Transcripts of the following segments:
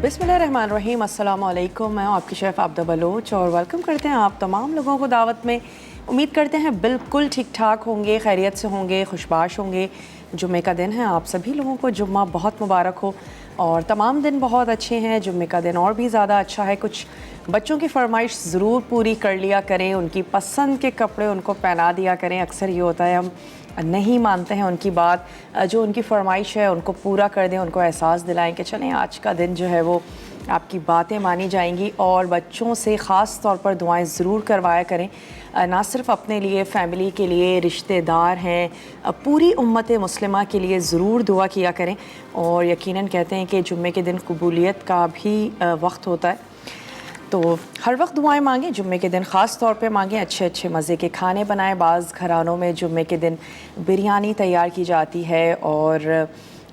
बिस्मिल्लाहिर्रहमानिर्रहीम, अस्सलामु अलैकुम। मैं हूं आपकी शेफ़ आबदा बलोच और वेलकम करते हैं आप तमाम लोगों को दावत में। उम्मीद करते हैं बिल्कुल ठीक ठाक होंगे, खैरियत से होंगे, खुशबाश होंगे। जुम्मे का दिन है, आप सभी लोगों को जुम्मा बहुत मुबारक हो और तमाम दिन बहुत अच्छे हैं। जुम्मे का दिन और भी ज़्यादा अच्छा है। कुछ बच्चों की फरमाइश ज़रूर पूरी कर लिया करें, उनकी पसंद के कपड़े उनको पहना दिया करें। अक्सर ये होता है हम नहीं मानते हैं उनकी बात, जो उनकी फरमाइश है उनको पूरा कर दें, उनको एहसास दिलाएं कि चलें आज का दिन जो है वो आपकी बातें मानी जाएंगी। और बच्चों से ख़ास तौर पर दुआएं ज़रूर करवाया करें, ना सिर्फ अपने लिए, फ़ैमिली के लिए, रिश्तेदार हैं, पूरी उम्मत मुस्लिमा के लिए ज़रूर दुआ किया करें। और यकीनन कहते हैं कि जुम्मे के दिन कबूलियत का भी वक्त होता है, तो हर वक्त दुआएं मांगें, जुम्मे के दिन ख़ास तौर पे मांगें। अच्छे अच्छे मज़े के खाने बनाएं। बाज़ घरानों में जुम्मे के दिन बिरयानी तैयार की जाती है और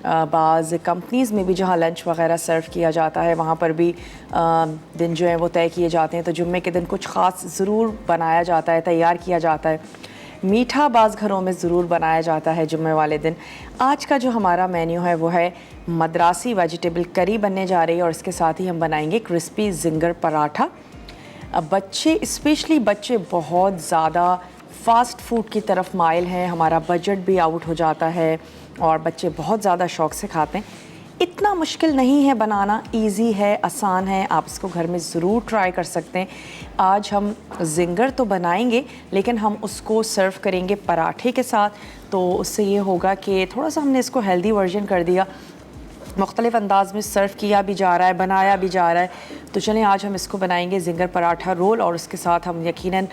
बाज़ कंपनीज़ में भी जहाँ लंच वग़ैरह सर्व किया जाता है वहाँ पर भी दिन जो है वो तय किए जाते हैं। तो जुम्मे के दिन कुछ ख़ास ज़रूर बनाया जाता है, तैयार किया जाता है। मीठा बाज़ घरों में ज़रूर बनाया जाता है जुम्मे वाले दिन। आज का जो हमारा मेन्यू है वो है मद्रासी वेजिटेबल करी बनने जा रही है और इसके साथ ही हम बनाएंगे क्रिस्पी जिंगर पराठा। अब बच्चे, स्पेशली बच्चे बहुत ज़्यादा फ़ास्ट फूड की तरफ माइल हैं, हमारा बजट भी आउट हो जाता है और बच्चे बहुत ज़्यादा शौक़ से खाते हैं। इतना मुश्किल नहीं है बनाना, इजी है, आसान है, आप इसको घर में ज़रूर ट्राई कर सकते हैं। आज हम जिंगर तो बनाएंगे लेकिन हम उसको सर्व करेंगे पराठे के साथ, तो उससे ये होगा कि थोड़ा सा हमने इसको हेल्दी वर्जन कर दिया, मुख्तलिफ़ अंदाज़ में सर्व किया भी जा रहा है, बनाया भी जा रहा है। तो चलें आज हम इसको बनाएंगे जिंगर पराठा रोल और उसके साथ हम यकीनन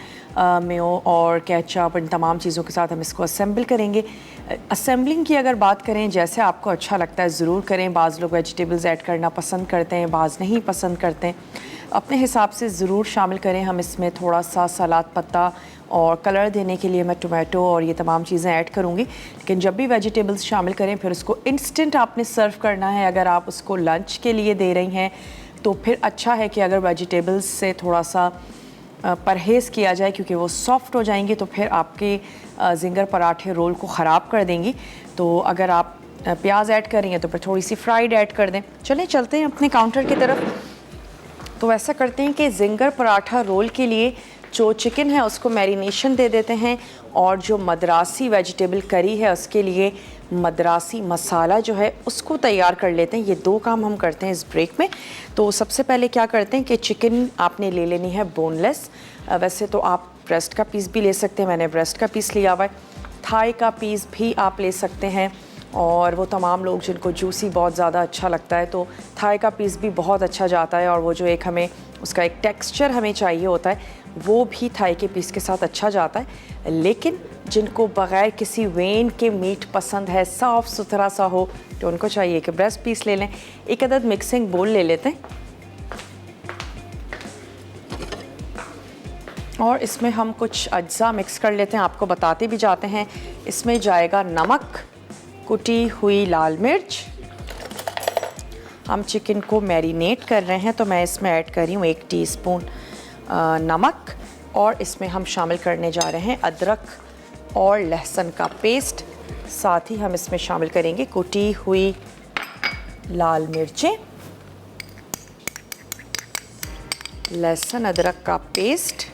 मेयो और केचप, इन तमाम चीज़ों के साथ हम इसको असेंबल करेंगे। असेंबलिंग की अगर बात करें, जैसे आपको अच्छा लगता है ज़रूर करें। बाज़ लोग वेजिटेबल्स ऐड करना पसंद करते हैं, बाज़ नहीं पसंद करते हैं, अपने हिसाब से ज़रूर शामिल करें। हम इसमें थोड़ा सा सलाद पत्ता और कलर देने के लिए मैं टोमेटो और ये तमाम चीज़ें ऐड करूँगी। लेकिन जब भी वेजिटेबल्स शामिल करें फिर उसको इंस्टेंट आपने सर्व करना है। अगर आप उसको लंच के लिए दे रही हैं तो फिर अच्छा है कि अगर वेजिटेबल्स से थोड़ा सा परहेज़ किया जाए, क्योंकि वो सॉफ्ट हो जाएंगी तो फिर आपके जिंगर पराठे रोल को ख़राब कर देंगी। तो अगर आप प्याज ऐड कर रही हैं तो फिर थोड़ी सी फ्राइड ऐड कर दें। चलें चलते हैं अपने काउंटर की तरफ। तो ऐसा करते हैं कि जिंगर पराठा रोल के लिए जो चिकन है उसको मैरिनेशन दे देते हैं और जो मद्रासी वेजिटेबल करी है उसके लिए मद्रासी मसाला जो है उसको तैयार कर लेते हैं। ये दो काम हम करते हैं इस ब्रेक में। तो सबसे पहले क्या करते हैं कि चिकन आपने ले लेनी है बोनलेस। वैसे तो आप ब्रेस्ट का पीस भी ले सकते हैं, मैंने ब्रेस्ट का पीस लिया हुआ है। थाई का पीस भी आप ले सकते हैं और वो तमाम लोग जिनको जूसी बहुत ज़्यादा अच्छा लगता है तो थाई का पीस भी बहुत अच्छा जाता है। और वो जो एक हमें उसका एक टेक्सचर हमें चाहिए होता है वो भी थाई के पीस के साथ अच्छा जाता है। लेकिन जिनको बग़ैर किसी वेन के मीट पसंद है, साफ़ सुथरा सा हो, तो उनको चाहिए कि ब्रेस्ट पीस ले लें। एक अदद मिक्सिंग बोल ले लेते हैं और इसमें हम कुछ अज्जा मिक्स कर लेते हैं, आपको बताते भी जाते हैं। इसमें जाएगा नमक, कुटी हुई लाल मिर्च। हम चिकन को मैरिनेट कर रहे हैं तो मैं इसमें ऐड कर रही हूँ 1 टीस्पून नमक और इसमें हम शामिल करने जा रहे हैं अदरक और लहसुन का पेस्ट। साथ ही हम इसमें शामिल करेंगे कुटी हुई लाल मिर्चें, लहसुन अदरक का पेस्ट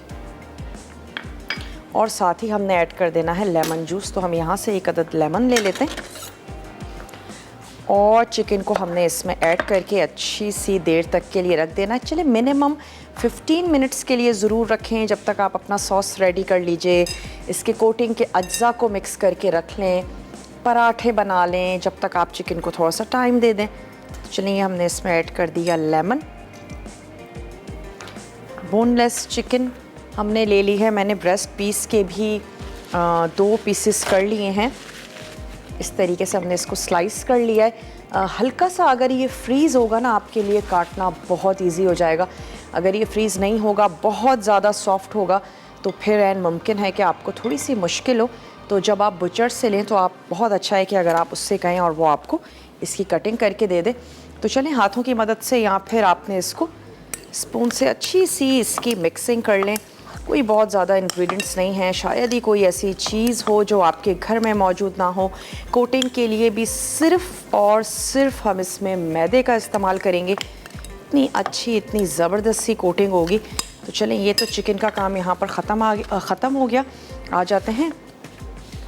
और साथ ही हमने ऐड कर देना है लेमन जूस। तो हम यहाँ से 1 अदद लेमन ले लेते हैं और चिकन को हमने इसमें ऐड करके अच्छी सी देर तक के लिए रख देना है। चलिए मिनिमम 15 मिनट्स के लिए ज़रूर रखें, जब तक आप अपना सॉस रेडी कर लीजिए, इसके कोटिंग के अज्जा को मिक्स करके रख लें, पराठे बना लें, जब तक आप चिकन को थोड़ा सा टाइम दे दें। तो चलिए हमने इसमें ऐड कर दिया लेमन। बोनलेस चिकन हमने ले ली है, मैंने ब्रेस्ट पीस के भी 2 पीसेस कर लिए हैं। इस तरीके से हमने इसको स्लाइस कर लिया है। हल्का सा अगर ये फ्रीज़ होगा ना आपके लिए काटना बहुत इजी हो जाएगा। अगर ये फ्रीज़ नहीं होगा, बहुत ज़्यादा सॉफ्ट होगा तो फिर ऐन मुमकिन है कि आपको थोड़ी सी मुश्किल हो। तो जब आप बुचर से लें तो आप बहुत अच्छा है कि अगर आप उससे कहें और वो आपको इसकी कटिंग करके दे दे। तो चलें हाथों की मदद से या फिर आपने इसको स्पून से अच्छी सी इसकी मिक्सिंग कर लें। कोई बहुत ज़्यादा इंग्रेडिएंट्स नहीं हैं, शायद ही कोई ऐसी चीज़ हो जो आपके घर में मौजूद ना हो। कोटिंग के लिए भी सिर्फ़ और सिर्फ हम इसमें मैदे का इस्तेमाल करेंगे इतनी अच्छी, इतनी ज़बरदस्त सी कोटिंग होगी। तो चलें, ये तो चिकन का काम यहाँ पर ख़त्म हो गया। आ जाते हैं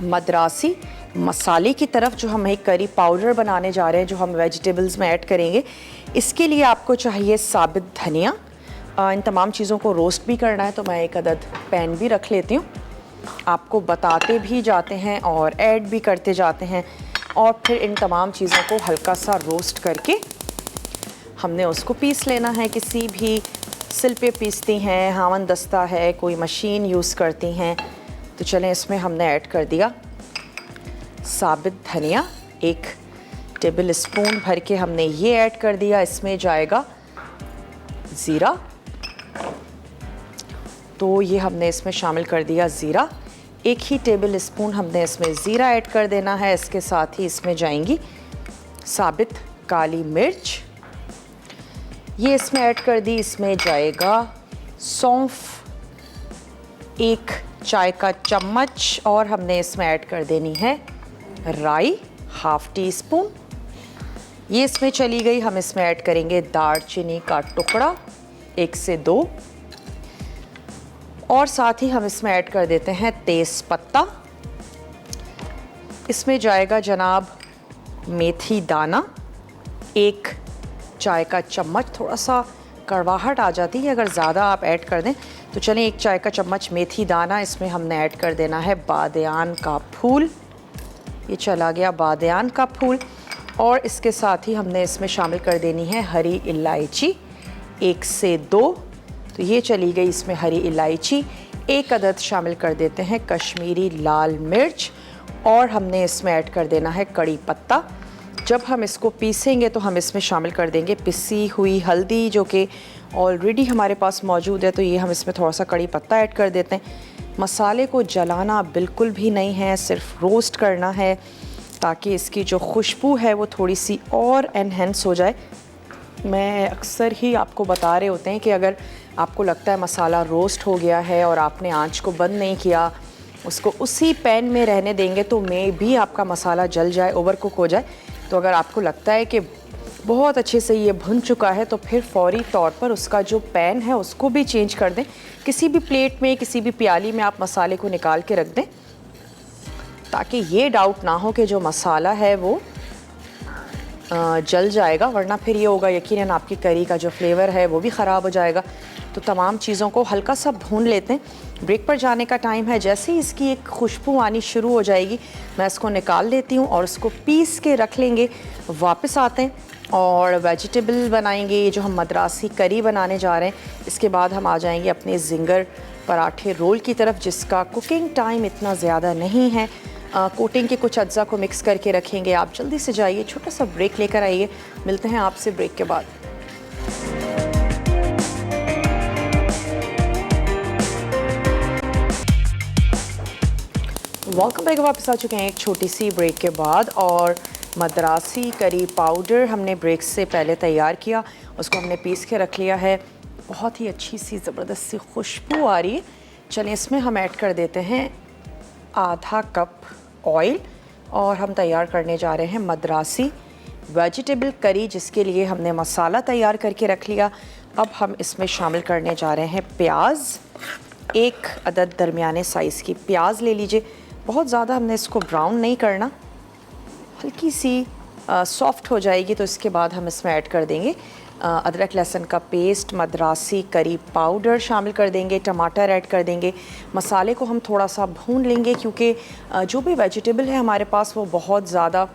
मद्रासी मसाले की तरफ, जो हम एक करी पाउडर बनाने जा रहे हैं, जो हम वेजिटेबल्स में ऐड करेंगे। इसके लिए आपको चाहिए साबित धनिया। इन तमाम चीज़ों को रोस्ट भी करना है, तो मैं एक अदद पैन भी रख लेती हूँ। आपको बताते भी जाते हैं और ऐड भी करते जाते हैं, और फिर इन तमाम चीज़ों को हल्का सा रोस्ट करके हमने उसको पीस लेना है। किसी भी सिल पे पीसती हैं, हावन दस्ता है, कोई मशीन यूज़ करती हैं। तो चलें, इसमें हमने ऐड कर दिया साबित धनिया, 1 टेबल स्पून भर के हमने ये ऐड कर दिया। इसमें जाएगा ज़ीरा, तो ये हमने इसमें शामिल कर दिया ज़ीरा। 1 ही टेबल स्पून हमने इसमें ज़ीरा ऐड कर देना है। इसके साथ ही इसमें जाएंगी साबित काली मिर्च, ये इसमें ऐड कर दी। इसमें जाएगा सौंफ, 1 चाय का चम्मच, और हमने इसमें ऐड कर देनी है राई, 1/2 टीस्पून, ये इसमें चली गई। हम इसमें ऐड करेंगे दालचीनी का टुकड़ा 1 से 2, और साथ ही हम इसमें ऐड कर देते हैं तेज़ पत्ता। इसमें जाएगा जनाब मेथी दाना, 1 चाय का चम्मच। थोड़ा सा कड़वाहट आ जाती है अगर ज़्यादा आप ऐड कर दें, तो चलें 1 चाय का चम्मच मेथी दाना। इसमें हमने ऐड कर देना है बादियान का फूल, ये चला गया बादियान का फूल। और इसके साथ ही हमने इसमें शामिल कर देनी है हरी इलायची, 1 से 2, तो ये चली गई इसमें हरी इलायची। 1 अदद शामिल कर देते हैं कश्मीरी लाल मिर्च, और हमने इसमें ऐड कर देना है कड़ी पत्ता। जब हम इसको पीसेंगे तो हम इसमें शामिल कर देंगे पिसी हुई हल्दी, जो कि ऑलरेडी हमारे पास मौजूद है, तो ये हम इसमें थोड़ा सा कड़ी पत्ता ऐड कर देते हैं। मसाले को जलाना बिल्कुल भी नहीं है, सिर्फ रोस्ट करना है, ताकि इसकी जो खुशबू है वो थोड़ी सी और एनहेंस हो जाए। मैं अक्सर ही आपको बता रहे होते हैं कि अगर आपको लगता है मसाला रोस्ट हो गया है और आपने आंच को बंद नहीं किया, उसको उसी पैन में रहने देंगे, तो मे भी आपका मसाला जल जाए, ओवर कुक हो जाए। तो अगर आपको लगता है कि बहुत अच्छे से ये भुन चुका है, तो फिर फौरी तौर पर उसका जो पैन है उसको भी चेंज कर दें। किसी भी प्लेट में, किसी भी प्याली में आप मसाले को निकाल के रख दें, ताकि ये डाउट ना हो कि जो मसाला है वो जल जाएगा, वरना फिर ये होगा यकीनन आपकी करी का जो फ्लेवर है वो भी ख़राब हो जाएगा। तो तमाम चीज़ों को हल्का सा भून लेते हैं। ब्रेक पर जाने का टाइम है। जैसे ही इसकी एक खुशबू आनी शुरू हो जाएगी, मैं इसको निकाल लेती हूँ और उसको पीस के रख लेंगे। वापस आते हैं और वेजिटेबल बनाएंगे, ये जो हम मद्रासी करी बनाने जा रहे हैं। इसके बाद हम आ जाएंगे अपने जिंगर पराठे रोल की तरफ, जिसका कुकिंग टाइम इतना ज़्यादा नहीं है। कोटिंग के कुछ अज्जा को मिक्स करके रखेंगे। आप जल्दी से जाइए, छोटा सा ब्रेक लेकर आइए। मिलते हैं आपसे ब्रेक के बाद। Welcome back. वापस आ चुके हैं एक छोटी सी ब्रेक के बाद, और मद्रासी करी पाउडर हमने ब्रेक से पहले तैयार किया, उसको हमने पीस के रख लिया है। बहुत ही अच्छी सी ज़बरदस्त सी खुशबू आ रही है। चलिए, इसमें हम ऐड कर देते हैं आधा कप ऑयल, और हम तैयार करने जा रहे हैं मद्रासी वेजिटेबल करी, जिसके लिए हमने मसाला तैयार करके रख लिया। अब हम इसमें शामिल करने जा रहे हैं प्याज। 1 अदद दरमियाने साइज़ की प्याज ले लीजिए। बहुत ज़्यादा हमने इसको ब्राउन नहीं करना, हल्की सी सॉफ्ट हो जाएगी तो इसके बाद हम इसमें ऐड कर देंगे अदरक लहसुन का पेस्ट, मद्रासी करी पाउडर शामिल कर देंगे, टमाटर ऐड कर देंगे। मसाले को हम थोड़ा सा भून लेंगे, क्योंकि जो भी वेजिटेबल है हमारे पास वो बहुत ज़्यादा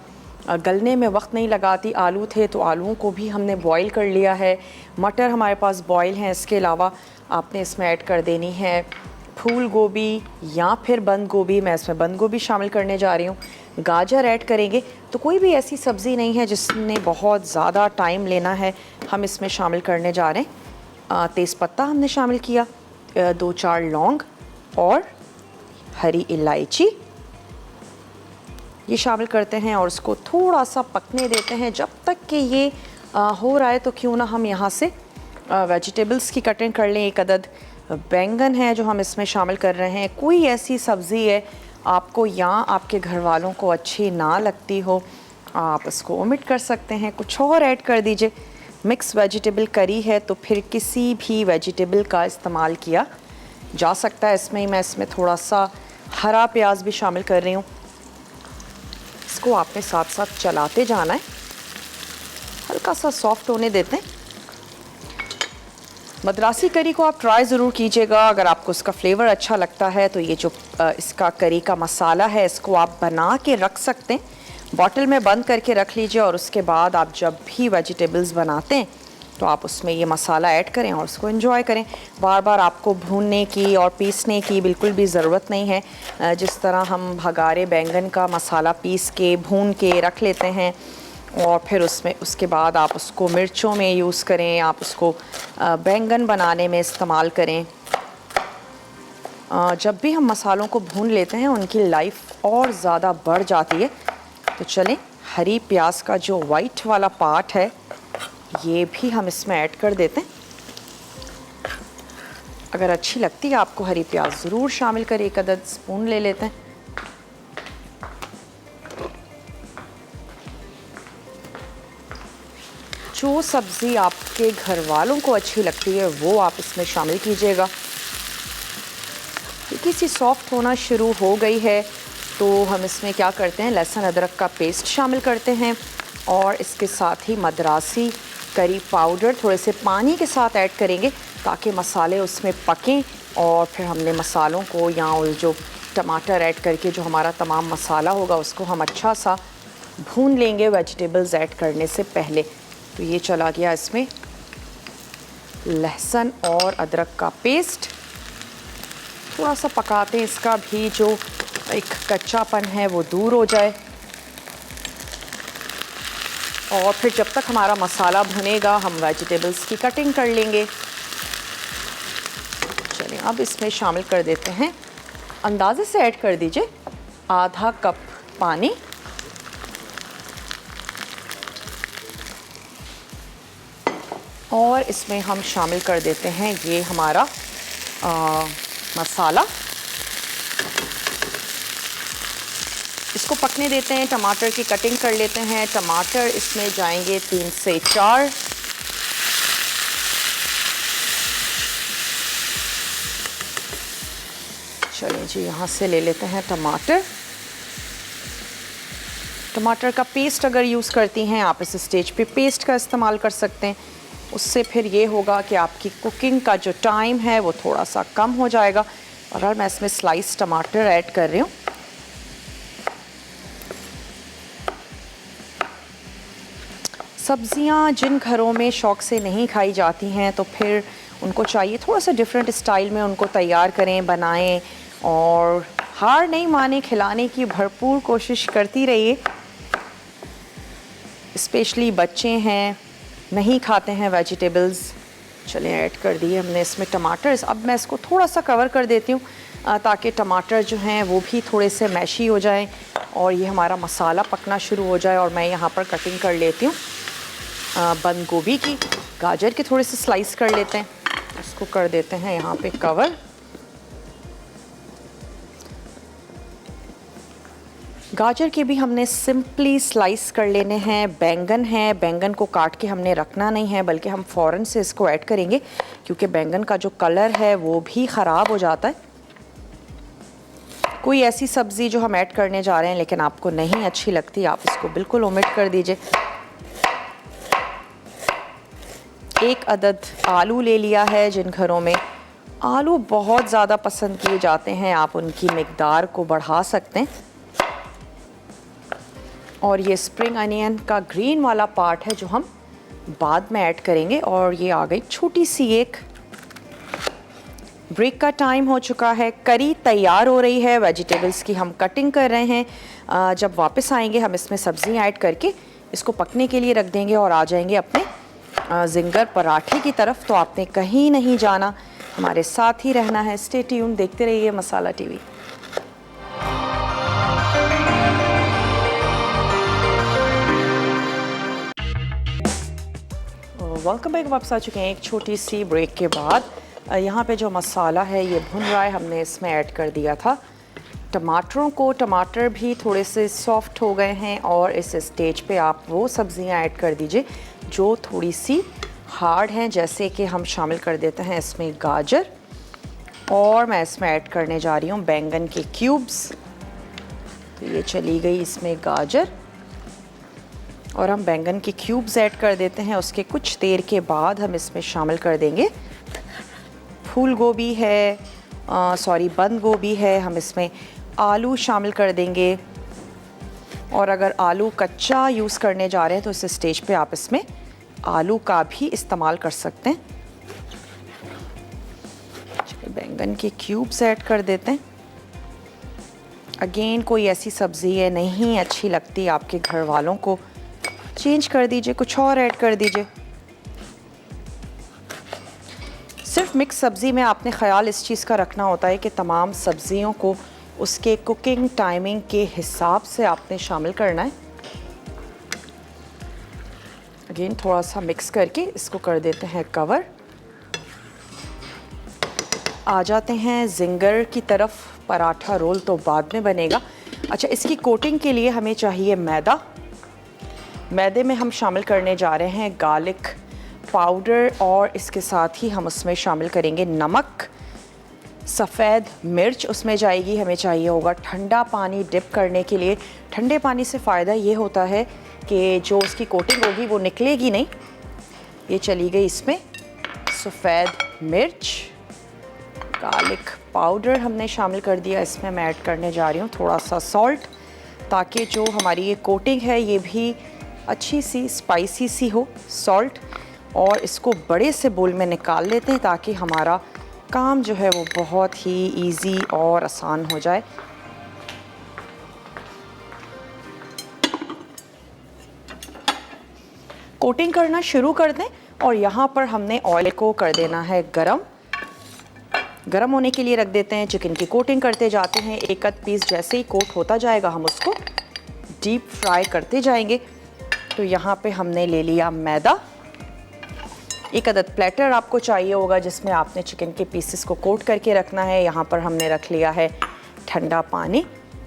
गलने में वक्त नहीं लगाती। आलू थे तो आलूओं को भी हमने बॉईल कर लिया है, मटर हमारे पास बॉईल हैं। इसके अलावा आपने इसमें ऐड कर देनी है फूल गोभी या फिर बंद गोभी। मैं इसमें बंद गोभी शामिल करने जा रही हूँ। गाजर ऐड करेंगे। तो कोई भी ऐसी सब्ज़ी नहीं है जिसने बहुत ज़्यादा टाइम लेना है, हम इसमें शामिल करने जा रहे हैं। तेज़पत्ता हमने शामिल किया, 2-4 लौंग और हरी इलायची ये शामिल करते हैं, और उसको थोड़ा सा पकने देते हैं जब तक कि ये हो रहा है। तो क्यों ना हम यहाँ से वेजिटेबल्स की कटिंग कर लें। 1 अदद बैंगन है जो हम इसमें शामिल कर रहे हैं। कोई ऐसी सब्ज़ी है आपको या आपके घर वालों को अच्छी ना लगती हो, आप इसको ओमिट कर सकते हैं, कुछ और ऐड कर दीजिए। मिक्स वेजिटेबल करी है तो फिर किसी भी वेजिटेबल का इस्तेमाल किया जा सकता है। मैं इसमें थोड़ा सा हरा प्याज भी शामिल कर रही हूँ। इसको आपने साथ साथ चलाते जाना है, हल्का सा सॉफ्ट होने देते हैं। मद्रासी करी को आप ट्राई ज़रूर कीजिएगा। अगर आपको इसका फ्लेवर अच्छा लगता है तो ये जो इसका करी का मसाला है इसको आप बना के रख सकते हैं, बॉटल में बंद करके रख लीजिए और उसके बाद आप जब भी वेजिटेबल्स बनाते हैं तो आप उसमें ये मसाला ऐड करें और उसको एंजॉय करें। बार बार आपको भूनने की और पीसने की बिल्कुल भी ज़रूरत नहीं है। जिस तरह हम भगारे बैंगन का मसाला पीस के भून के रख लेते हैं और फिर उसके बाद आप उसको मिर्चों में यूज़ करें, आप उसको बैंगन बनाने में इस्तेमाल करें। जब भी हम मसालों को भून लेते हैं उनकी लाइफ और ज़्यादा बढ़ जाती है। तो चलें, हरी प्याज का जो वाइट वाला पार्ट है ये भी हम इसमें ऐड कर देते हैं। अगर अच्छी लगती है आपको हरी प्याज ज़रूर शामिल करें, 1 अदद स्पून ले लेते हैं। जो सब्ज़ी आपके घर वालों को अच्छी लगती है वो आप इसमें शामिल कीजिएगा। हल्की सी सॉफ्ट होना शुरू हो गई है तो हम इसमें क्या करते हैं, लहसुन अदरक का पेस्ट शामिल करते हैं और इसके साथ ही मद्रासी करी पाउडर थोड़े से पानी के साथ ऐड करेंगे ताकि मसाले उसमें पकें। और फिर हमने मसालों को या जो टमाटर ऐड करके जो हमारा तमाम मसाला होगा उसको हम अच्छा सा भून लेंगे वेजिटेबल्स ऐड करने से पहले। तो ये चला गया इसमें लहसुन और अदरक का पेस्ट। थोड़ा सा पकाते हैं, इसका भी जो एक कच्चापन है वो दूर हो जाए। और फिर जब तक हमारा मसाला भुनेगा हम वेजिटेबल्स की कटिंग कर लेंगे। चलिए अब इसमें शामिल कर देते हैं, अंदाजे से ऐड कर दीजिए, आधा कप पानी। और इसमें हम शामिल कर देते हैं ये हमारा मसाला। इसको पकने देते हैं, टमाटर की कटिंग कर लेते हैं। टमाटर इसमें जाएंगे 3 से 4। चलिए जी, यहाँ से ले लेते हैं टमाटर। टमाटर का पेस्ट अगर यूज़ करती हैं आप इस स्टेज पे पेस्ट का इस्तेमाल कर सकते हैं। उससे फिर ये होगा कि आपकी कुकिंग का जो टाइम है वो थोड़ा सा कम हो जाएगा। और मैं इसमें स्लाइस टमाटर ऐड कर रही हूँ। सब्जियां जिन घरों में शौक़ से नहीं खाई जाती हैं तो फिर उनको चाहिए थोड़ा सा डिफरेंट स्टाइल में उनको तैयार करें, बनाएं और हार नहीं माने, खिलाने की भरपूर कोशिश करती रहिए। स्पेशली बच्चे हैं, नहीं खाते हैं वेजिटेबल्स। चलें, ऐड कर दिए हमने इसमें टमाटर। अब मैं इसको थोड़ा सा कवर कर देती हूँ ताकि टमाटर जो हैं वो भी थोड़े से मैशी हो जाएं और ये हमारा मसाला पकना शुरू हो जाए। और मैं यहाँ पर कटिंग कर लेती हूँ बंद गोभी की, गाजर के थोड़े से स्लाइस कर लेते हैं। इसको कर देते हैं यहाँ पे कवर। गाजर के भी हमने सिंपली स्लाइस कर लेने हैं। बैंगन है, बैंगन को काट के हमने रखना नहीं है बल्कि हम फ़ौरन से इसको ऐड करेंगे क्योंकि बैंगन का जो कलर है वो भी ख़राब हो जाता है। कोई ऐसी सब्ज़ी जो हम ऐड करने जा रहे हैं लेकिन आपको नहीं अच्छी लगती, आप इसको बिल्कुल ओमिट कर दीजिए। 1 अदद आलू ले लिया है। जिन घरों में आलू बहुत ज़्यादा पसंद किए जाते हैं आप उनकी मिकदार को बढ़ा सकते हैं। और ये स्प्रिंग अनियन का ग्रीन वाला पार्ट है जो हम बाद में ऐड करेंगे। और ये आ गई छोटी सी एक। ब्रेक का टाइम हो चुका है, करी तैयार हो रही है, वेजिटेबल्स की हम कटिंग कर रहे हैं। जब वापस आएंगे हम इसमें सब्जियां ऐड करके इसको पकने के लिए रख देंगे और आ जाएंगे अपने जिंगर पराठे की तरफ। तो आपने कहीं नहीं जाना, हमारे साथ ही रहना है। स्टे ट्यून, देखते रहिए मसाला टीवी। Welcome back. वापस आ चुके हैं एक छोटी सी ब्रेक के बाद। यहाँ पे जो मसाला है ये भुन रहा है, हमने इसमें ऐड कर दिया था टमाटरों को। टमाटर भी थोड़े से सॉफ्ट हो गए हैं और इस स्टेज पे आप वो सब्जियां ऐड कर दीजिए जो थोड़ी सी हार्ड हैं, जैसे कि हम शामिल कर देते हैं इसमें गाजर, और मैं इसमें ऐड करने जा रही हूँ बैंगन के क्यूब्स। तो ये चली गई इसमें गाजर, और हम बैंगन के क्यूब्स ऐड कर देते हैं। उसके कुछ देर के बाद हम इसमें शामिल कर देंगे फूल गोभी है, बंद गोभी है, हम इसमें आलू शामिल कर देंगे। और अगर आलू कच्चा यूज़ करने जा रहे हैं तो इस स्टेज पे आप इसमें आलू का भी इस्तेमाल कर सकते हैं। बैंगन के क्यूब्स ऐड कर देते हैं। अगेन कोई ऐसी सब्ज़ी है नहीं अच्छी लगती आपके घर वालों को, चेंज कर दीजिए, कुछ और ऐड कर दीजिए। सिर्फ मिक्स सब्ज़ी में आपने ख़याल इस चीज़ का रखना होता है कि तमाम सब्ज़ियों को उसके कुकिंग टाइमिंग के हिसाब से आपने शामिल करना है। अगेन थोड़ा सा मिक्स करके इसको कर देते हैं कवर। आ जाते हैं जिंगर की तरफ। पराठा रोल तो बाद में बनेगा। अच्छा, इसकी कोटिंग के लिए हमें चाहिए मैदा। मैदे में हम शामिल करने जा रहे हैं गार्लिक पाउडर, और इसके साथ ही हम उसमें शामिल करेंगे नमक, सफ़ेद मिर्च उसमें जाएगी। हमें चाहिए होगा ठंडा पानी डिप करने के लिए। ठंडे पानी से फ़ायदा ये होता है कि जो उसकी कोटिंग होगी वो निकलेगी नहीं। ये चली गई इसमें सफ़ेद मिर्च, गार्लिक पाउडर हमने शामिल कर दिया। इसमें मैं ऐड करने जा रही हूँ थोड़ा सा सॉल्ट, ताकि जो हमारी ये कोटिंग है ये भी अच्छी सी स्पाइसी सी हो। सॉल्ट, और इसको बड़े से बोल में निकाल लेते हैं ताकि हमारा काम जो है वो बहुत ही इजी और आसान हो जाए। कोटिंग करना शुरू कर दें, और यहाँ पर हमने ऑयल को कर देना है गरम होने के लिए रख देते हैं। चिकन की कोटिंग करते जाते हैं। एक आध पीस जैसे ही कोट होता जाएगा हम उसको डीप फ्राई करते जाएंगे। तो यहाँ पे हमने ले लिया मैदा। एक अदद प्लेटर आपको चाहिए होगा जिसमें आपने चिकन के पीसेस को कोट करके रखना है। यहाँ पर हमने रख लिया है ठंडा पानी।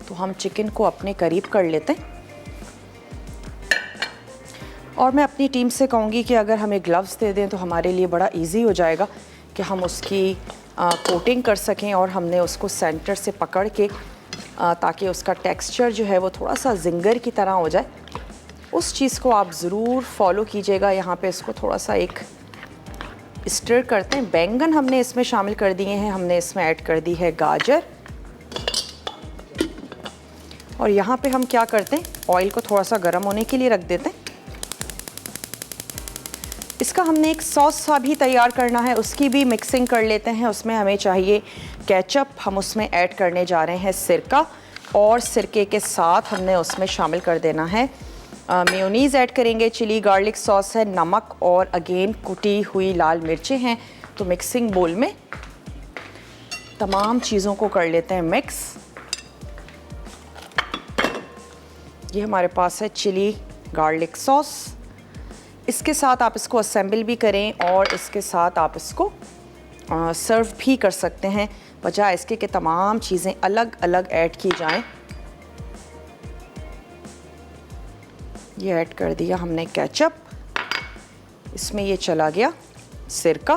तो हम चिकन को अपने करीब कर लेते हैं, और मैं अपनी टीम से कहूँगी कि अगर हमें ग्लव्स दे दें तो हमारे लिए बड़ा इजी हो जाएगा कि हम उसकी कोटिंग कर सकें, और हमने उसको सेंटर से पकड़ के ताकि उसका टेक्सचर जो है वो थोड़ा सा जिंगर की तरह हो जाए। उस चीज़ को आप ज़रूर फॉलो कीजिएगा। यहाँ पे इसको थोड़ा सा एक स्टर करते हैं। बैंगन हमने इसमें शामिल कर दिए हैं। हमने इसमें ऐड कर दी है गाजर, और यहाँ पे हम क्या करते हैं, ऑयल को थोड़ा सा गर्म होने के लिए रख देते हैं। इसका हमने एक सॉस सा भी तैयार करना है, उसकी भी मिक्सिंग कर लेते हैं। उसमें हमें चाहिए केचप, हम उसमें ऐड करने जा रहे हैं सिरका, और सिरके के साथ हमने उसमें शामिल कर देना है मेयोनीज़ ऐड करेंगे, चिली गार्लिक सॉस है, नमक, और अगेन कुटी हुई लाल मिर्चें हैं। तो मिक्सिंग बोल में तमाम चीज़ों को कर लेते हैं मिक्स। ये हमारे पास है चिली गार्लिक सॉस। इसके साथ आप इसको असेंबल भी करें, और इसके साथ आप इसको सर्व भी कर सकते हैं, बजाय इसके कि तमाम चीज़ें अलग अलग ऐड की जाएं। ये ऐड कर दिया हमने केचप, इसमें ये चला गया सिरका।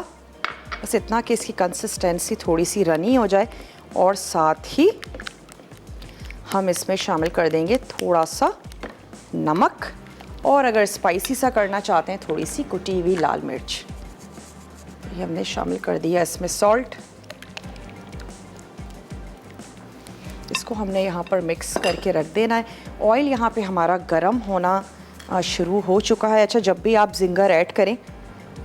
बस इतना कि इसकी कंसिस्टेंसी थोड़ी सी रनी हो जाए, और साथ ही हम इसमें शामिल कर देंगे थोड़ा सा नमक, और अगर स्पाइसी सा करना चाहते हैं थोड़ी सी कुटी हुई लाल मिर्च। ये हमने शामिल कर दिया इसमें सॉल्ट। इसको हमने यहाँ पर मिक्स करके रख देना है। ऑयल यहाँ पे हमारा गरम होना शुरू हो चुका है। अच्छा, जब भी आप जिंगर ऐड करें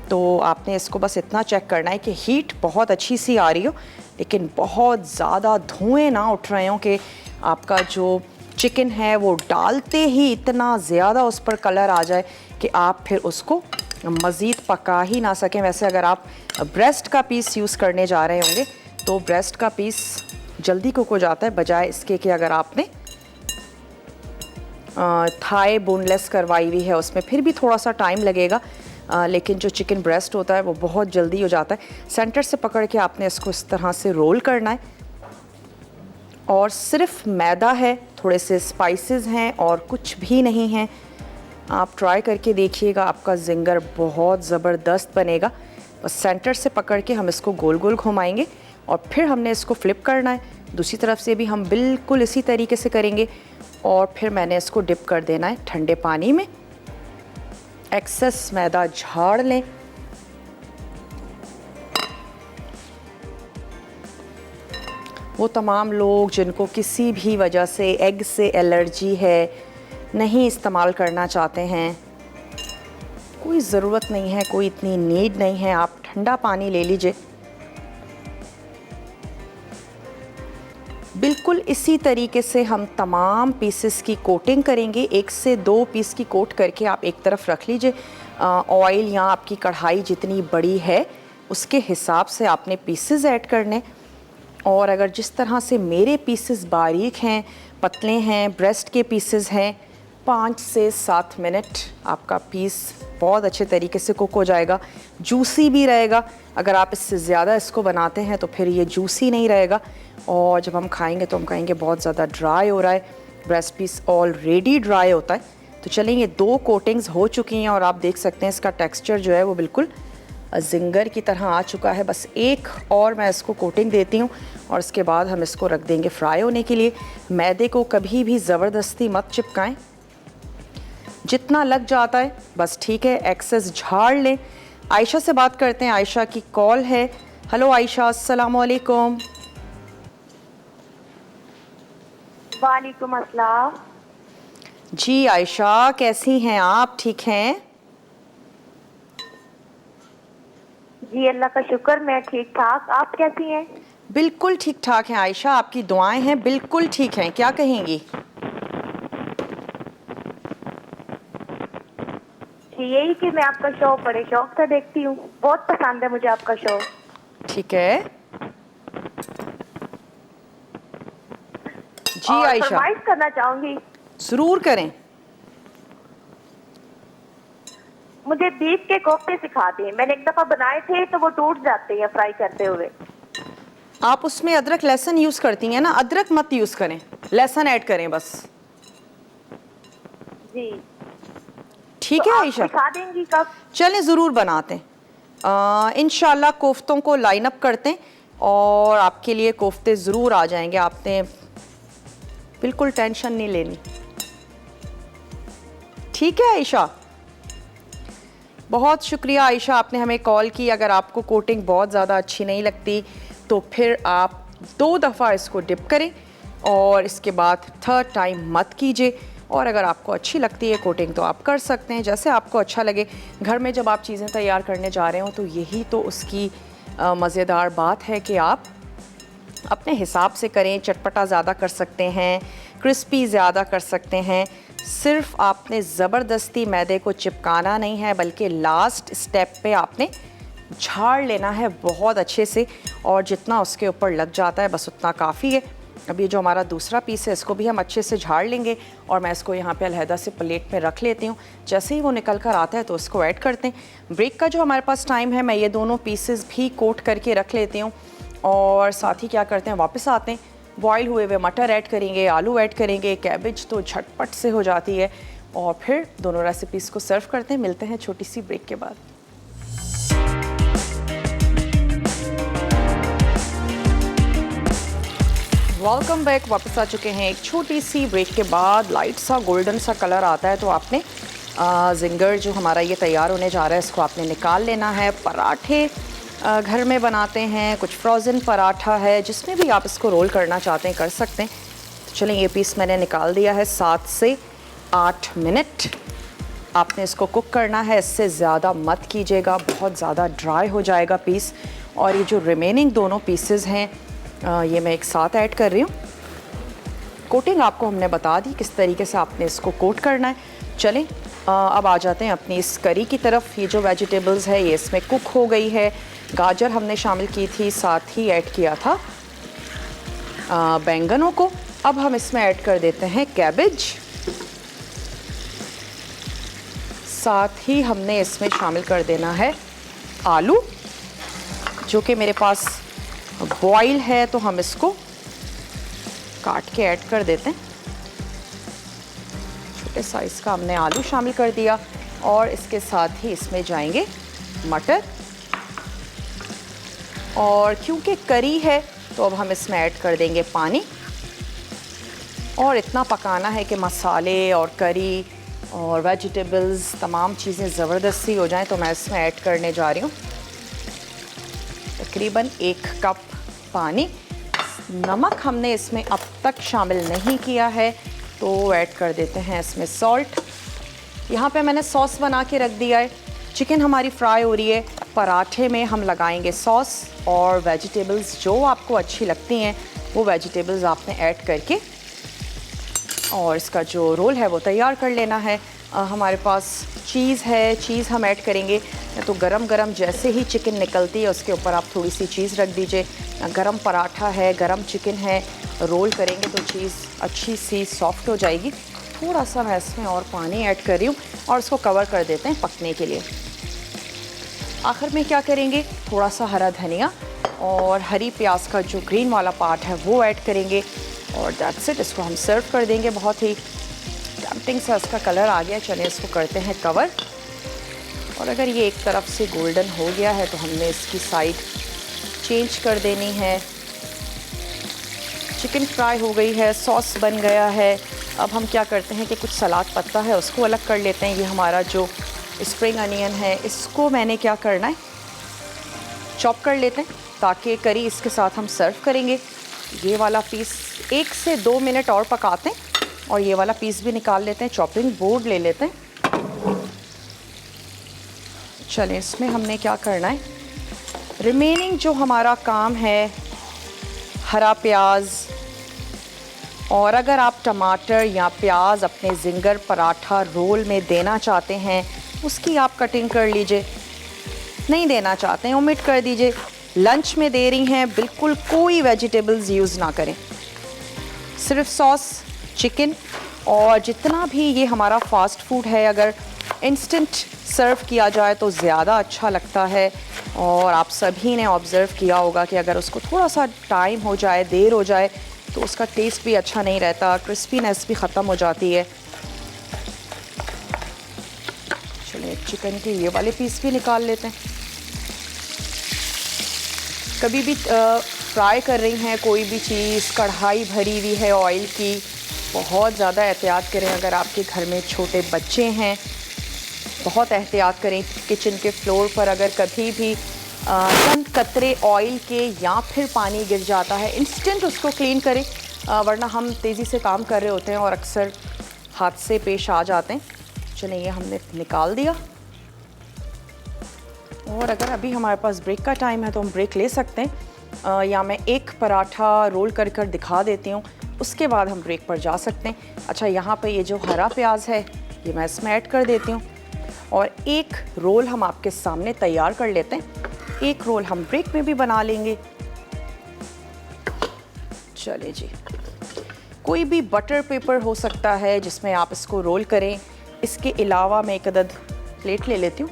तो आपने इसको बस इतना चेक करना है कि हीट बहुत अच्छी सी आ रही हो, लेकिन बहुत ज़्यादा धुएँ ना उठ रहे हो कि आपका जो चिकन है वो डालते ही इतना ज़्यादा उस पर कलर आ जाए कि आप फिर उसको मज़ीद पका ही ना सकें। वैसे अगर आप ब्रेस्ट का पीस यूज़ करने जा रहे होंगे तो ब्रेस्ट का पीस जल्दी कुक हो जाता है, बजाय इसके कि अगर आपने थाई बोनलेस करवाई हुई है उसमें फिर भी थोड़ा सा टाइम लगेगा, लेकिन जो चिकन ब्रेस्ट होता है वो बहुत जल्दी हो जाता है। सेंटर से पकड़ के आपने इसको इस तरह से रोल करना है, और सिर्फ मैदा है, थोड़े से स्पाइसेस हैं और कुछ भी नहीं है। आप ट्राई करके देखिएगा, आपका जिंगर बहुत ज़बरदस्त बनेगा। बस सेंटर से पकड़ के हम इसको गोल गोल घुमाएंगे और फिर हमने इसको फ्लिप करना है। दूसरी तरफ से भी हम बिल्कुल इसी तरीके से करेंगे और फिर मैंने इसको डिप कर देना है ठंडे पानी में। एक्सेस मैदा झाड़ लें। वो तमाम लोग जिनको किसी भी वजह से एग से एलर्जी है, नहीं इस्तेमाल करना चाहते हैं, कोई ज़रूरत नहीं है, कोई इतनी नीड नहीं है, आप ठंडा पानी ले लीजिए। बिल्कुल इसी तरीके से हम तमाम पीसेस की कोटिंग करेंगे। 1 से 2 पीस की कोट करके आप एक तरफ रख लीजिए। ऑयल या आपकी कढ़ाई जितनी बड़ी है उसके हिसाब से आपने पीसेस ऐड करने। और अगर जिस तरह से मेरे पीसेस बारीक हैं, पतले हैं, ब्रेस्ट के पीसेस हैं, 5 से 7 मिनट आपका पीस बहुत अच्छे तरीके से कुक हो जाएगा, जूसी भी रहेगा। अगर आप इससे ज़्यादा इसको बनाते हैं तो फिर ये जूसी नहीं रहेगा और जब हम खाएंगे तो हम कहेंगे बहुत ज़्यादा ड्राई हो रहा है। ब्रेस्ट पीस ऑलरेडी ड्राई होता है। तो चलें, ये 2 कोटिंग्स हो चुकी हैं और आप देख सकते हैं इसका टेक्सचर जो है वो बिल्कुल जिंगर की तरह आ चुका है। बस एक और मैं इसको कोटिंग देती हूँ और इसके बाद हम इसको रख देंगे फ्राई होने के लिए। मैदे को कभी भी ज़बरदस्ती मत चिपकाएं, जितना लग जाता है बस ठीक है, एक्सेस झाड़ लें। आयशा से बात करते हैं, आयशा की कॉल है। हेलो आयशा, अस्सलाम वालेकुम। वालेकुम अस्सलाम। जी आयशा, कैसी हैं आप? ठीक हैं? जी अल्लाह का शुक्र, मैं ठीक ठाक। आप कैसी हैं? बिल्कुल ठीक ठाक हैं आयशा, आपकी दुआएं हैं, बिल्कुल ठीक हैं। क्या कहेंगी? यही कि मैं आपका शो बड़े शौक से देखती हूँ, बहुत पसंद है मुझे आपका शो। ठीक है जी और आयशा, फरमाइश करना चाहूंगी, जरूर करें। मुझे बीफ के कोफ्ते सिखा दें। मैंने एक दफा बनाए थे तो वो टूट जाते हैं फ्राई करते हुए। आप उसमें अदरक लहसुन यूज करती हैं ना? अदरक मत यूज करें, लहसुन ऐड करें बस। जी ठीक तो है आप आयशा, सिखा देंगी कब? चलें ज़रूर बनाते हैं। इंशाल्लाह कोफ्तों को लाइन अप करते हैं और आपके लिए कोफ्ते ज़रूर आ जाएंगे। आपने बिल्कुल टेंशन नहीं लेनी। ठीक है आयशा, बहुत शुक्रिया आयशा, आपने हमें कॉल की। अगर आपको कोटिंग बहुत ज़्यादा अच्छी नहीं लगती तो फिर आप 2 दफ़ा इसको डिप करें और इसके बाद 3rd टाइम मत कीजिए। और अगर आपको अच्छी लगती है कोटिंग तो आप कर सकते हैं, जैसे आपको अच्छा लगे। घर में जब आप चीज़ें तैयार करने जा रहे हो तो यही तो उसकी मज़ेदार बात है कि आप अपने हिसाब से करें। चटपटा ज़्यादा कर सकते हैं, क्रिस्पी ज़्यादा कर सकते हैं। सिर्फ आपने ज़बरदस्ती मैदे को चिपकाना नहीं है, बल्कि लास्ट स्टेप पे आपने झाड़ लेना है बहुत अच्छे से, और जितना उसके ऊपर लग जाता है बस उतना काफ़ी है। अब ये जो हमारा दूसरा पीस है इसको भी हम अच्छे से झाड़ लेंगे और मैं इसको यहाँ पे अलहदा से प्लेट में रख लेती हूँ। जैसे ही वो निकल कर आता है तो इसको ऐड करते हैं। ब्रेक का जो हमारे पास टाइम है, मैं ये दोनों पीसेस भी कोट करके रख लेती हूँ और साथ ही क्या करते हैं, वापस आते हैं, बॉयल हुए हुए मटर ऐड करेंगे, आलू ऐड करेंगे, कैबेज तो झटपट से हो जाती है, और फिर दोनों रेसिपीज़ को सर्व करते हैं। मिलते हैं छोटी सी ब्रेक के बाद। वेलकम बैक, वापस आ चुके हैं एक छोटी सी ब्रेक के बाद। लाइट सा गोल्डन सा कलर आता है तो आपने जिंगर जो हमारा ये तैयार होने जा रहा है इसको आपने निकाल लेना है। पराठे घर में बनाते हैं, कुछ फ्रोज़न पराठा है, जिसमें भी आप इसको रोल करना चाहते हैं कर सकते हैं। तो चलें, ये पीस मैंने निकाल दिया है। 7 से 8 मिनट आपने इसको कुक करना है, इससे ज़्यादा मत कीजिएगा, बहुत ज़्यादा ड्राई हो जाएगा पीस। और ये जो रिमेनिंग दोनों पीसेस हैं ये मैं एक साथ ऐड कर रही हूँ। कोटिंग आपको हमने बता दी किस तरीके से आपने इसको कोट करना है। चलें अब आ जाते हैं अपनी इस करी की तरफ। ये जो वेजिटेबल्स है ये इसमें कुक हो गई है। गाजर हमने शामिल की थी, साथ ही ऐड किया था बैंगनों को। अब हम इसमें ऐड कर देते हैं कैबेज, साथ ही हमने इसमें शामिल कर देना है आलू, जो कि मेरे पास बॉयल है तो हम इसको काट के ऐड कर देते हैं छोटे छोटे साइज़ का हमने आलू शामिल कर दिया और इसके साथ ही इसमें जाएंगे मटर। और क्योंकि करी है तो अब हम इसमें ऐड कर देंगे पानी और इतना पकाना है कि मसाले और करी और वेजिटेबल्स तमाम चीज़ें ज़बरदस्ती हो जाएं। तो मैं इसमें ऐड करने जा रही हूँ तकरीबन 1 कप पानी। नमक हमने इसमें अब तक शामिल नहीं किया है तो ऐड कर देते हैं इसमें सॉल्ट। यहाँ पे मैंने सॉस बना के रख दिया है। चिकन हमारी फ्राई हो रही है, पराठे में हम लगाएंगे सॉस और वेजिटेबल्स जो आपको अच्छी लगती हैं वो वेजिटेबल्स आपने ऐड करके और इसका जो रोल है वो तैयार कर लेना है। हमारे पास चीज़ है, चीज़ हम ऐड करेंगे। तो गरम गरम जैसे ही चिकन निकलती है उसके ऊपर आप थोड़ी सी चीज़ रख दीजिए। गरम पराठा है, गरम चिकन है, रोल करेंगे तो चीज़ अच्छी सी सॉफ्ट हो जाएगी। थोड़ा सा मैं इसमें और पानी ऐड कर रही हूँ और इसको कवर कर देते हैं पकने के लिए। आखिर में क्या करेंगे, थोड़ा सा हरा धनिया और हरी प्याज का जो ग्रीन वाला पार्ट है वो ऐड करेंगे और दैट्स इट। इसको हम सर्व कर देंगे। बहुत ही टेम्पटिंग सा इसका कलर आ गया। चलिए इसको करते हैं कवर और अगर ये एक तरफ से गोल्डन हो गया है तो हमने इसकी साइड चेंज कर देनी है। चिकन फ्राई हो गई है, सॉस बन गया है। अब हम क्या करते हैं कि कुछ सलाद पत्ता है उसको अलग कर लेते हैं। ये हमारा जो स्प्रिंग अनियन है इसको मैंने क्या करना है, चॉप कर लेते हैं ताकि करी इसके साथ हम सर्व करेंगे। ये वाला पीस 1 से 2 मिनट और पकाते हैं और ये वाला पीस भी निकाल लेते हैं। चॉपिंग बोर्ड ले लेते हैं। चलें इसमें हमने क्या करना है, रिमेनिंग जो हमारा काम है, हरा प्याज और अगर आप टमाटर या प्याज अपने जिंगर पराठा रोल में देना चाहते हैं उसकी आप कटिंग कर लीजिए। नहीं देना चाहते हैं ओमिट कर दीजिए। लंच में दे रही हैं बिल्कुल कोई वेजिटेबल्स यूज़ ना करें, सिर्फ सॉस, चिकन और जितना भी ये हमारा फास्ट फूड है अगर इंस्टेंट सर्व किया जाए तो ज़्यादा अच्छा लगता है। और आप सभी ने ऑब्ज़र्व किया होगा कि अगर उसको थोड़ा सा टाइम हो जाए, देर हो जाए तो उसका टेस्ट भी अच्छा नहीं रहता, क्रिस्पीनेस भी ख़त्म हो जाती है। चलिए चिकन के ये वाले पीस भी निकाल लेते हैं। कभी भी फ्राई कर रही हैं कोई भी चीज़, कढ़ाई भरी हुई है ऑयल की, बहुत ज़्यादा एहतियात करें। अगर आपके घर में छोटे बच्चे हैं बहुत एहतियात करें। किचन के फ्लोर पर अगर कभी भी चंद कतरे ऑयल के या फिर पानी गिर जाता है इंस्टेंट उसको क्लीन करें, वरना हम तेज़ी से काम कर रहे होते हैं और अक्सर हादसे पेश आ जाते हैं। चलिए ये हमने निकाल दिया और अगर अभी हमारे पास ब्रेक का टाइम है तो हम ब्रेक ले सकते हैं या मैं एक पराठा रोल कर कर दिखा देती हूँ, उसके बाद हम ब्रेक पर जा सकते हैं। अच्छा यहाँ पे ये जो हरा प्याज है ये मैं इसमें ऐड कर देती हूँ और एक रोल हम आपके सामने तैयार कर लेते हैं। एक रोल हम ब्रेक में भी बना लेंगे। चलिए जी, कोई भी बटर पेपर हो सकता है जिसमें आप इसको रोल करें। इसके अलावा मैं एक अदद प्लेट ले लेती हूँ।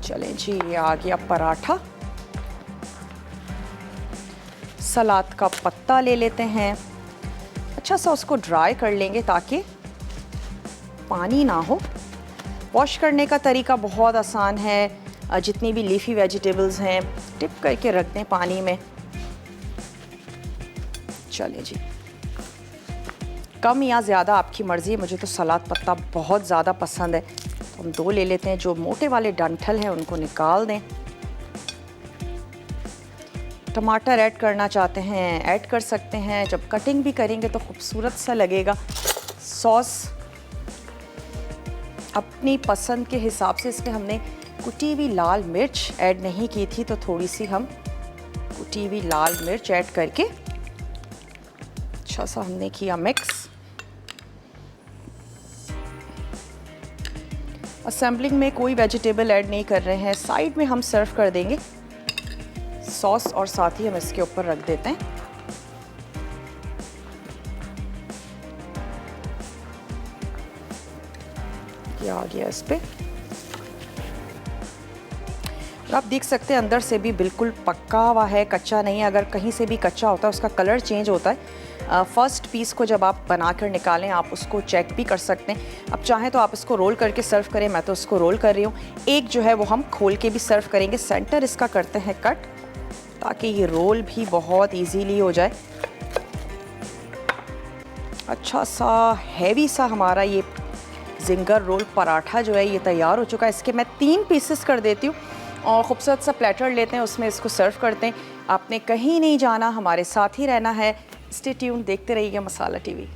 चलें जी, ये आ गया पराठा। सलाद का पत्ता ले लेते हैं, अच्छा सा उसको ड्राई कर लेंगे ताकि पानी ना हो। वॉश करने का तरीका बहुत आसान है। जितनी भी लीफी वेजिटेबल्स हैं टिप करके रख दें पानी में। चलिए जी, कम या ज़्यादा आपकी मर्ज़ी। मुझे तो सलाद पत्ता बहुत ज़्यादा पसंद है तो हम 2 ले लेते हैं। जो मोटे वाले डंठल हैं उनको निकाल दें। टमाटर ऐड करना चाहते हैं ऐड कर सकते हैं, जब कटिंग भी करेंगे तो खूबसूरत सा लगेगा। सॉस अपनी पसंद के हिसाब से, इसमें हमने कुटी हुई लाल मिर्च ऐड नहीं की थी तो थोड़ी सी हम कुटी हुई लाल मिर्च ऐड करके अच्छा सा हमने किया मिक्स। असेंबलिंग में कोई वेजिटेबल ऐड नहीं कर रहे हैं, साइड में हम सर्व कर देंगे सॉस और साथ ही हम इसके ऊपर रख देते हैं ये आ गया इस पे। तो आप देख सकते हैं अंदर से भी बिल्कुल पक्का हुआ है, कच्चा नहीं है। अगर कहीं से भी कच्चा होता है उसका कलर चेंज होता है। फर्स्ट पीस को जब आप बनाकर निकालें आप उसको चेक भी कर सकते हैं। अब चाहें तो आप इसको रोल करके सर्व करें, मैं तो इसको रोल कर रही हूँ। एक जो है वो हम खोल के भी सर्व करेंगे। सेंटर इसका करते हैं कट ताकि ये रोल भी बहुत ईजीली हो जाए। अच्छा सा हैवी सा हमारा ये जिंगर रोल पराठा जो है ये तैयार हो चुका है। इसके मैं 3 पीसेस कर देती हूँ और खूबसूरत सा प्लेटर लेते हैं, उसमें इसको सर्व करते हैं। आपने कहीं नहीं जाना, हमारे साथ ही रहना है। स्टे ट्यून, देखते रहिए मसाला टीवी।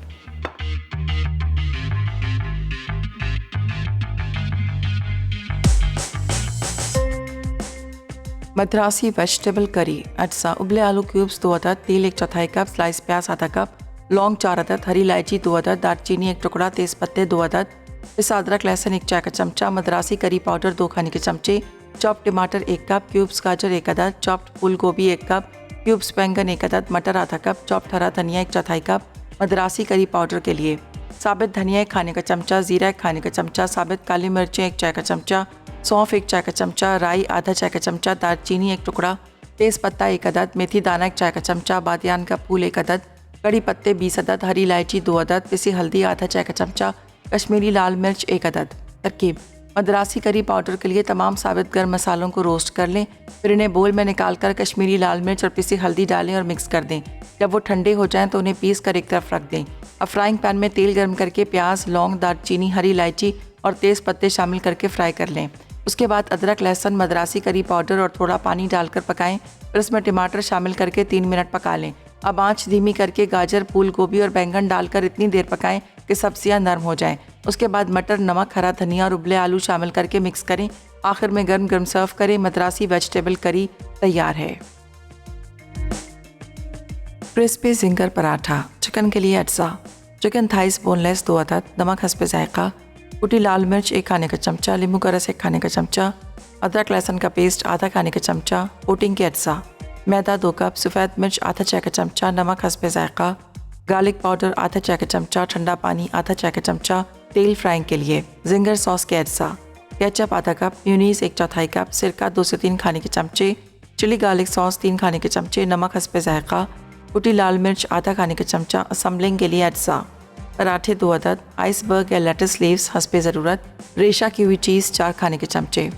मद्रासी वेजिटेबल करी अज्जा, उबले आलू क्यूब्स 2 अदद, तेल 1/4 कप, स्लाइस प्याज आधा कप, लौंग 4 अदद, हरी इलायची 2 अदद, दालचीनी 1 टुकड़ा, तेज पत्ते 2 अदद, पिसा अदरक लहसुन 1 चाय का चमचा, मद्रासी करी पाउडर 2 खाने के चमचे, चॉप टमाटर 1 कप, क्यूब्स गाजर 1 अदद, चॉप्ड फूल गोभी 1 कप, क्यूब्स बैंगन 1 अदद, मटर आधा कप, चॉप्ड हरा धनिया 1/4 कप। मद्रासी करी पाउडर के लिए साबित धनिया 1 खाने का चमचा, जीरा 1 खाने का चमचा, साबित काली मिर्चें 1 चाय का चमचा, सौंफ 1 चाय का चमचा, राई आधा चाय का चमचा, दालचीनी 1 टुकड़ा, तेज पत्ता 1 अदद, मेथी दाना 1 चाय का चमचा, बादियान का फूल 1 अदद, कड़ी पत्ते 20 अदद, हरी इलायची 2 अदद, पिसी हल्दी आधा चाय का चमचा, कश्मीरी लाल मिर्च 1 अदद। तरकीब: मद्रासी करी पाउडर के लिए तमाम साबित गर्म मसालों को रोस्ट कर लें, फिर इन्हें बोल में निकालकर कश्मीरी लाल मिर्च और पिसी हल्दी डालें और मिक्स कर दें। जब वो ठंडे हो जाएं तो उन्हें पीस कर एक तरफ रख दें। अब फ्राइंग पैन में तेल गर्म करके प्याज, लौंग, दालचीनी, हरी इलायची और तेज़ पत्ते शामिल करके फ्राई कर लें। उसके बाद अदरक, लहसुन, मद्रासी करी पाउडर और थोड़ा पानी डालकर पकाएं। फिर उसमें टमाटर शामिल करके 3 मिनट पका लें। अब आंच धीमी करके गाजर, फूल गोभी और बैंगन डालकर इतनी देर पकाएं कि सब्जियां नरम हो जाएं। उसके बाद मटर, नमक, हरा धनिया और उबले आलू शामिल करके मिक्स करें। आखिर में गर्म गर्म सर्व करें। मद्रासी वेजिटेबल करी तैयार है। Crispy ginger paratha. चिकन के लिए अज्जा: चिकन थाइस बोनलेस 2 अदद, नमक हस्बे जायका, कुटी लाल मिर्च 1 खाने का चमचा, नींबू का रस 1 खाने का चमचा, अदरक लहसुन का पेस्ट आधा खाने का चमचा, कोटिंग के अज्जा, मैदा 2 कप, सफ़ेद मिर्च आधा चाय का चमचा, नमक हस्बे जायका, गार्लिक पाउडर आधा चाय का चमचा, ठंडा पानी आधा चाय का चमचा, तेल फ्राइंग के लिए। जिंगर सॉस के अज्जा: केचप आधा कप, म्यूनीस 1/4 कप, सिरका 2 से 3 खाने के चमचे, चिली गार्लिक सॉस 3 खाने के चमचे, नमक हस्बे जायका, कुटी लाल मिर्च आधा खाने का चमचा। असम्बलिंग के लिए अज्जा: पराठे 2 अदद, आइसबर्ग या लेटस लीव्स हस्बे ज़रूरत, रेशा की हुई चीज़ 4 खाने के चमचे।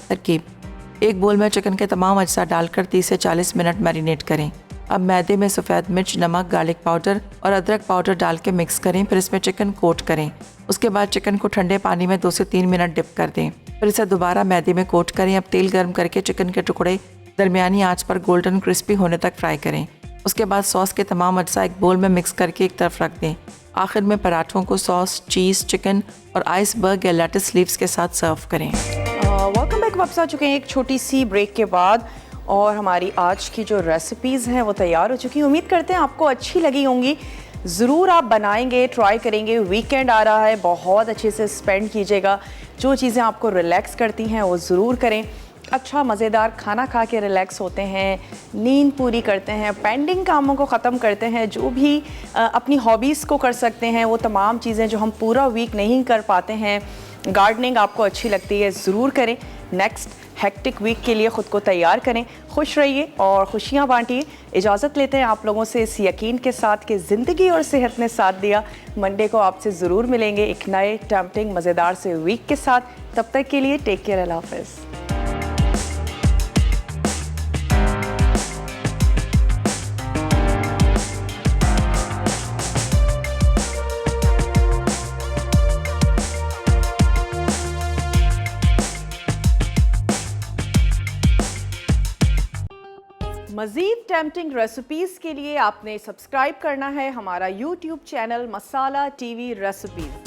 तरकीब: एक बोल में चिकन के तमाम अज्जा डालकर 30 से 40 मिनट मैरिनेट करें। अब मैदे में सफ़ेद मिर्च, नमक, गार्लिक पाउडर और अदरक पाउडर डाल के मिक्स करें। फिर इसमें चिकन कोट करें। उसके बाद चिकन को ठंडे पानी में 2 से 3 मिनट डिप कर दें। फिर इसे दोबारा मैदे में कोट करें। अब तेल गर्म करके चिकन के टुकड़े दरमियानी आंच पर गोल्डन क्रिस्पी होने तक फ्राई करें। उसके बाद सॉस के तमाम अज्जा एक बोल में मिक्स करके एक तरफ रख दें। आखिर में पराठों को सॉस, चीज़, चिकन और आइसबर्ग या लेटस लीव्स के साथ सर्व करें। Welcome back. वापस आ चुके हैं एक छोटी सी ब्रेक के बाद और हमारी आज की जो रेसिपीज़ हैं वो तैयार हो चुकी हैं। उम्मीद करते हैं आपको अच्छी लगी होंगी। ज़रूर आप बनाएंगे, ट्राई करेंगे। वीकेंड आ रहा है, बहुत अच्छे से स्पेंड कीजिएगा। जो चीज़ें आपको रिलैक्स करती हैं वो ज़रूर करें। अच्छा मज़ेदार खाना खा के रिलैक्स होते हैं, नींद पूरी करते हैं, पेंडिंग कामों को ख़त्म करते हैं, जो भी अपनी हॉबीज़ को कर सकते हैं वो तमाम चीज़ें जो हम पूरा वीक नहीं कर पाते हैं। गार्डनिंग आपको अच्छी लगती है, ज़रूर करें। नेक्स्ट हेक्टिक वीक के लिए ख़ुद को तैयार करें। खुश रहिए और खुशियाँ बांटिए। इजाज़त लेते हैं आप लोगों से इस यकीन के साथ कि ज़िंदगी और सेहत ने साथ दिया। मंडे को आपसे ज़रूर मिलेंगे एक नए टेम्पटिंग मज़ेदार से वीक के साथ। तब तक के लिए टेक केयर, अल्लाह हाफ़िज़। मज़ीद टेम्पटिंग रेसिपीज़ के लिए आपने सब्सक्राइब करना है हमारा YouTube चैनल मसाला टीवी रेसिपीज़।